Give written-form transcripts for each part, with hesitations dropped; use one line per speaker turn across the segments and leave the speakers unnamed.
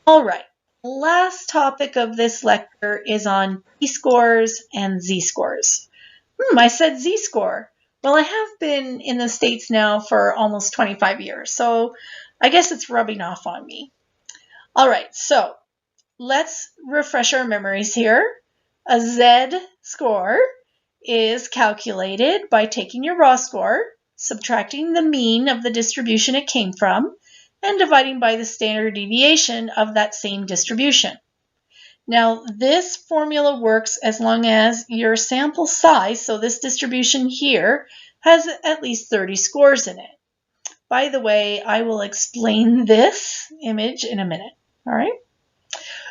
All right, last topic of this lecture is on t-scores and z-scores. I said z-score. Well, I have been in the States now for almost 25 years, so I guess it's rubbing off on me. All right, so let's refresh our memories here. A z-score is calculated by taking your raw score, subtracting the mean of the distribution it came from, and dividing by the standard deviation of that same distribution. Now, this formula works as long as your sample size, so this distribution here, has at least 30 scores in it. By the way, I will explain this image in a minute. All right?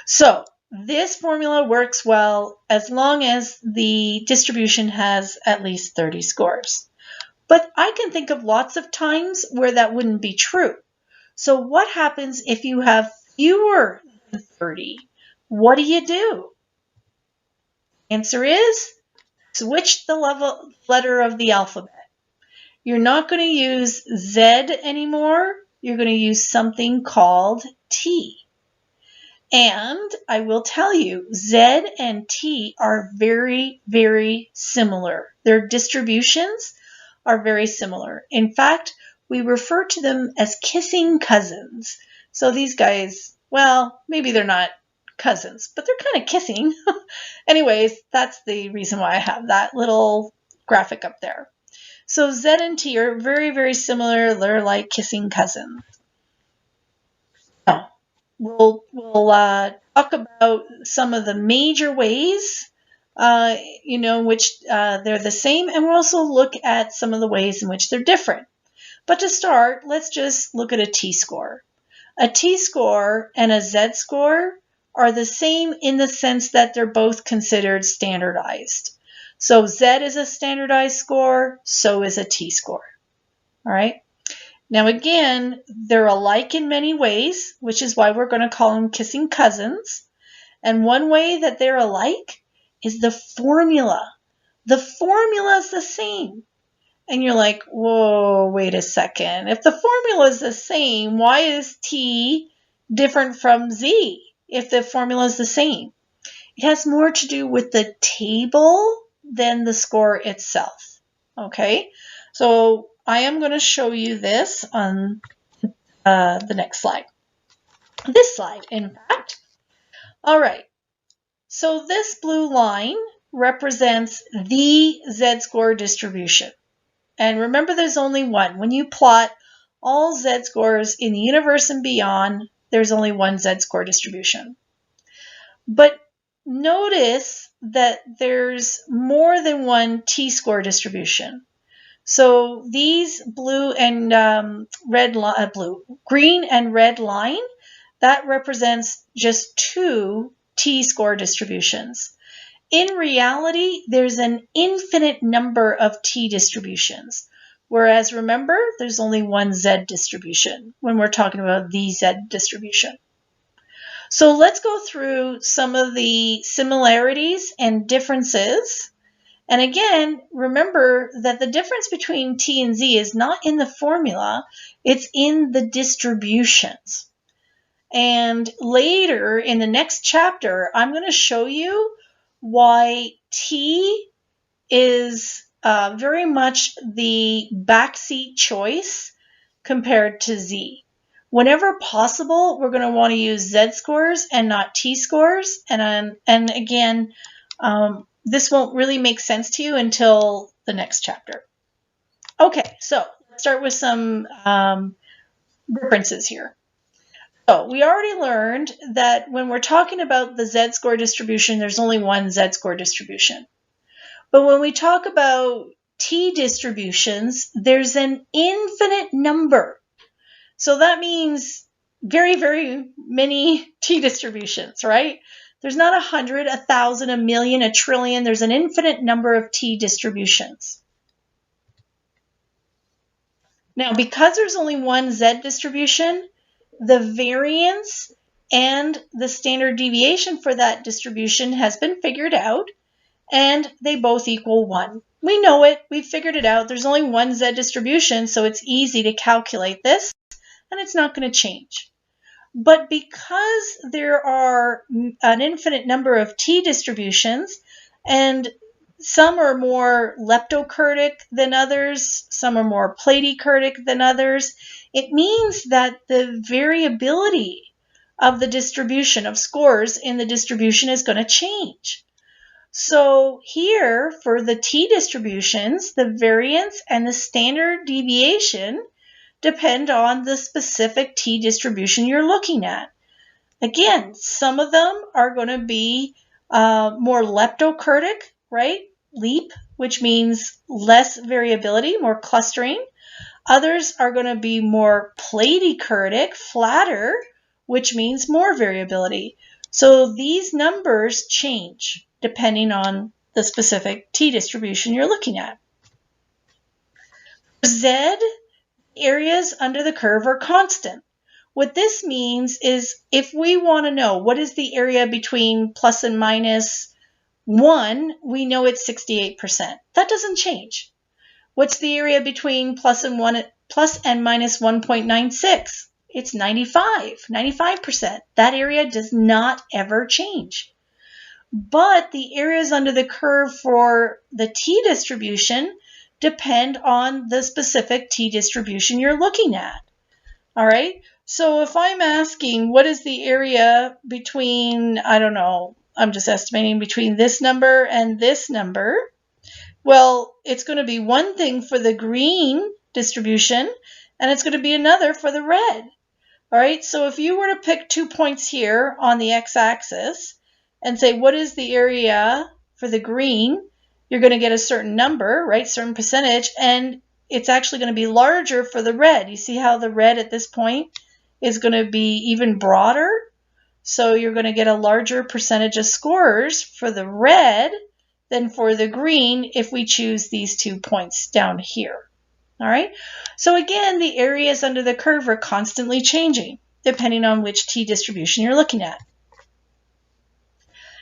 So, this formula works well as long as the distribution has at least 30 scores. But I can think of lots of times where that wouldn't be true. So what happens if you have fewer than 30? What do? Answer is switch the letter of the alphabet. You're not going to use Z anymore. You're going to use something called T. And I will tell you, Z and T are very, very similar. Their distributions are very similar. In fact, we refer to them as kissing cousins. So these guys, well, maybe they're not cousins, but they're kind of kissing. Anyways, that's the reason why I have that little graphic up there. So Z and T are very, very similar. They're like kissing cousins. Now, we'll talk about some of the major ways in which they're the same, and we'll also look at some of the ways in which they're different. But to start, let's just look at a t-score. A t-score and a z-score are the same in the sense that they're both considered standardized. So Z is a standardized score, so is a t-score. All right. Now again, they're alike in many ways, which is why we're going to call them kissing cousins. And one way that they're alike is the formula. The formula is the same. And you're like, whoa, wait a second. If the formula is the same, why is T different from Z if the formula is the same? It has more to do with the table than the score itself. Okay, so I am going to show you this on the next slide. This slide, in fact. All right, so this blue line represents the z-score distribution. And remember, there's only one. When you plot all z-scores in the universe and beyond, there's only one z-score distribution. But notice that there's more than one t-score distribution. So these green and red line, that represents just two t-score distributions. In reality, there's an infinite number of t distributions, whereas remember, there's only one z distribution when we're talking about the z distribution. So let's go through some of the similarities and differences. And again, remember that the difference between T and Z is not in the formula, it's in the distributions. And later in the next chapter, I'm going to show you why T is very much the backseat choice compared to Z. Whenever possible, we're going to want to use z-scores and not t-scores. And again, this won't really make sense to you until the next chapter. Okay, so let's start with some differences here. So we already learned that when we're talking about the z-score distribution, there's only one z-score distribution. But when we talk about t distributions, there's an infinite number. So that means very, very many t distributions, right? There's not 100, 1,000, 1,000,000, 1,000,000,000,000. There's an infinite number of t distributions. Now, because there's only one z distribution, the variance and the standard deviation for that distribution has been figured out, and they both equal 1. We know it. We've figured it out. There's only one z distribution, so it's easy to calculate this, and it's not going to change. But because there are an infinite number of t-distributions, and some are more leptokurtic than others, some are more platykurtic than others, it means that the variability of the distribution of scores in the distribution is going to change. So here, for the t-distributions, the variance and the standard deviation depend on the specific t-distribution you're looking at. Again, some of them are going to be more leptokurtic, right? LEAP, which means less variability, more clustering. Others are going to be more platykurtic, flatter, which means more variability. So these numbers change depending on the specific t-distribution you're looking at. For Z, areas under the curve are constant. What this means is if we want to know what is the area between plus and minus 1, we know it's 68%. That doesn't change. What's the area between plus and minus 1.96? It's 95%. That area does not ever change. But the areas under the curve for the t-distribution depend on the specific t-distribution you're looking at. All right, so if I'm asking what is the area between, I don't know, I'm just estimating between this number and this number, well, it's going to be one thing for the green distribution, and it's going to be another for the red. All right, so if you were to pick 2 points here on the x-axis and say, what is the area for the green, you're going to get a certain number, right, certain percentage, and it's actually going to be larger for the red. You see how the red at this point is going to be even broader? So you're going to get a larger percentage of scores for the red than for the green if we choose these 2 points down here. All right, so again, the areas under the curve are constantly changing depending on which t-distribution you're looking at.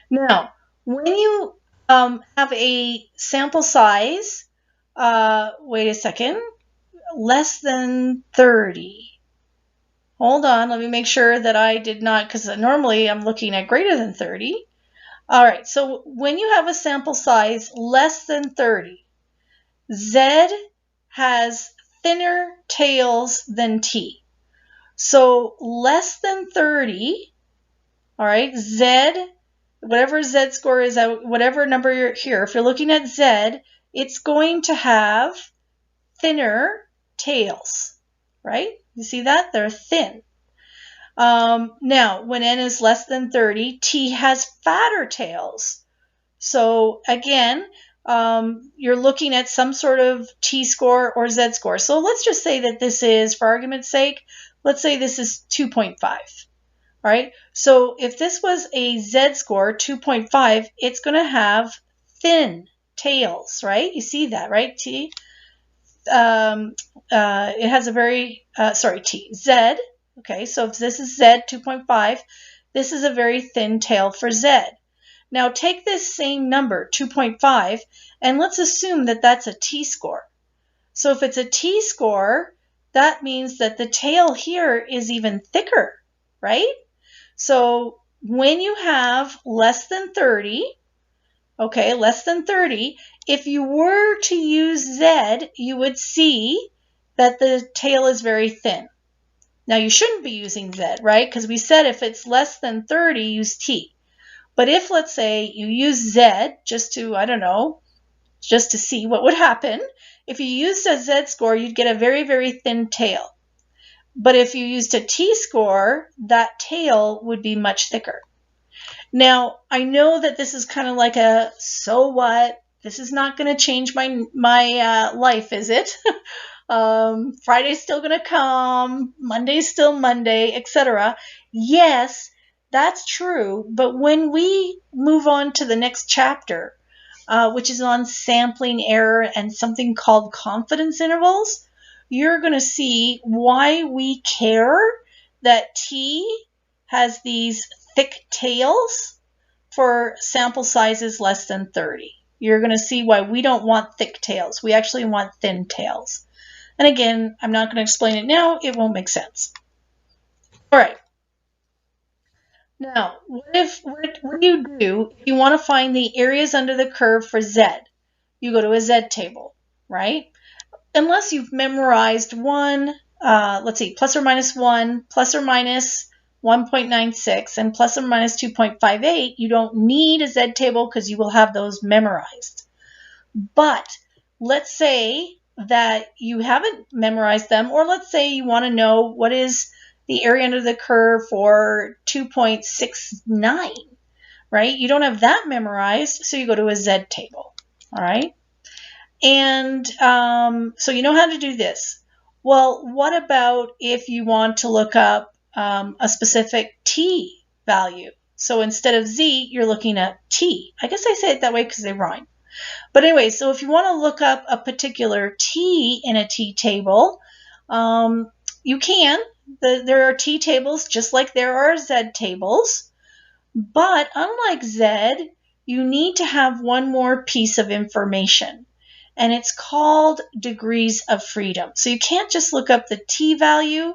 Now, when you have a sample size, wait a second, less than 30. Hold on, let me make sure that I did not, because normally I'm looking at greater than 30. All right, so when you have a sample size less than 30, Z has thinner tails than T. So less than 30, all right, Z, whatever Z score is, whatever number you're here, if you're looking at Z, it's going to have thinner tails, right? You see that? They're thin. Now, when N is less than 30, T has fatter tails. So again, you're looking at some sort of t-score or z-score. So let's just say that this is, for argument's sake, let's say this is 2.5. All right, so if this was a z-score, 2.5, it's going to have thin tails, right? You see that, right? T. It has a very, T. Z. Okay, so if this is Z, 2.5, this is a very thin tail for Z. Now take this same number, 2.5, and let's assume that that's a t-score. So if it's a t-score, that means that the tail here is even thicker, right? So when you have less than 30, okay, less than 30, if you were to use Z, you would see that the tail is very thin. Now you shouldn't be using Z, right? Because we said if it's less than 30, use T. But if, let's say, you use Z just to, I don't know, just to see what would happen, if you used a Z score, you'd get a very, very thin tail. But if you used a T-score, that tail would be much thicker. Now, I know that this is kind of like a, so what? This is not going to change my life, is it? Friday's still going to come, Monday's still Monday, etc. Yes, that's true, but when we move on to the next chapter, which is on sampling error and something called confidence intervals, you're going to see why we care that T has these thick tails for sample sizes less than 30. You're going to see why we don't want thick tails. We actually want thin tails. And again, I'm not going to explain it now. It won't make sense. All right. Now, what do you do if you want to find the areas under the curve for Z? You go to a Z table, right? Unless you've memorized one, let's see, plus or minus 1, plus or minus 1.96, and plus or minus 2.58, you don't need a Z table because you will have those memorized. But let's say that you haven't memorized them, or let's say you want to know what is the area under the curve for 2.69, right? You don't have that memorized, so you go to a Z table, all right? And so you know how to do this. Well, what about if you want to look up a specific t value? So instead of z, you're looking at t. I guess I say it that way because they rhyme. But anyway, so if you want to look up a particular t in a t table, you can. There are t tables just like there are z tables. But unlike z, you need to have one more piece of information, and it's called degrees of freedom. So you can't just look up the t value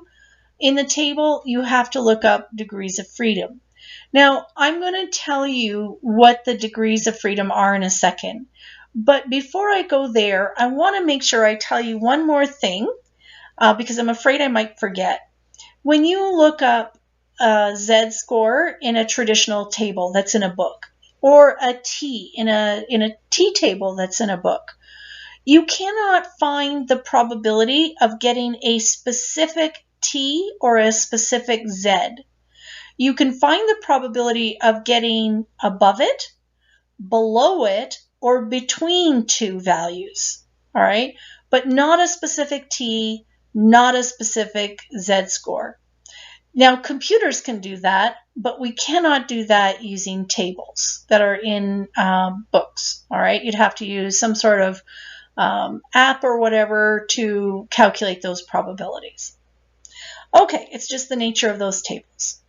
in the table, you have to look up degrees of freedom. Now, I'm going to tell you what the degrees of freedom are in a second. But before I go there, I want to make sure I tell you one more thing because I'm afraid I might forget. When you look up a Z score in a traditional table that's in a book, or a T in a T table that's in a book, you cannot find the probability of getting a specific T or a specific Z. You can find the probability of getting above it, below it, or between two values, all right? But not a specific T, not a specific Z score. Now, computers can do that, but we cannot do that using tables that are in books, all right? You'd have to use some sort of app or whatever to calculate those probabilities. Okay, it's just the nature of those tables.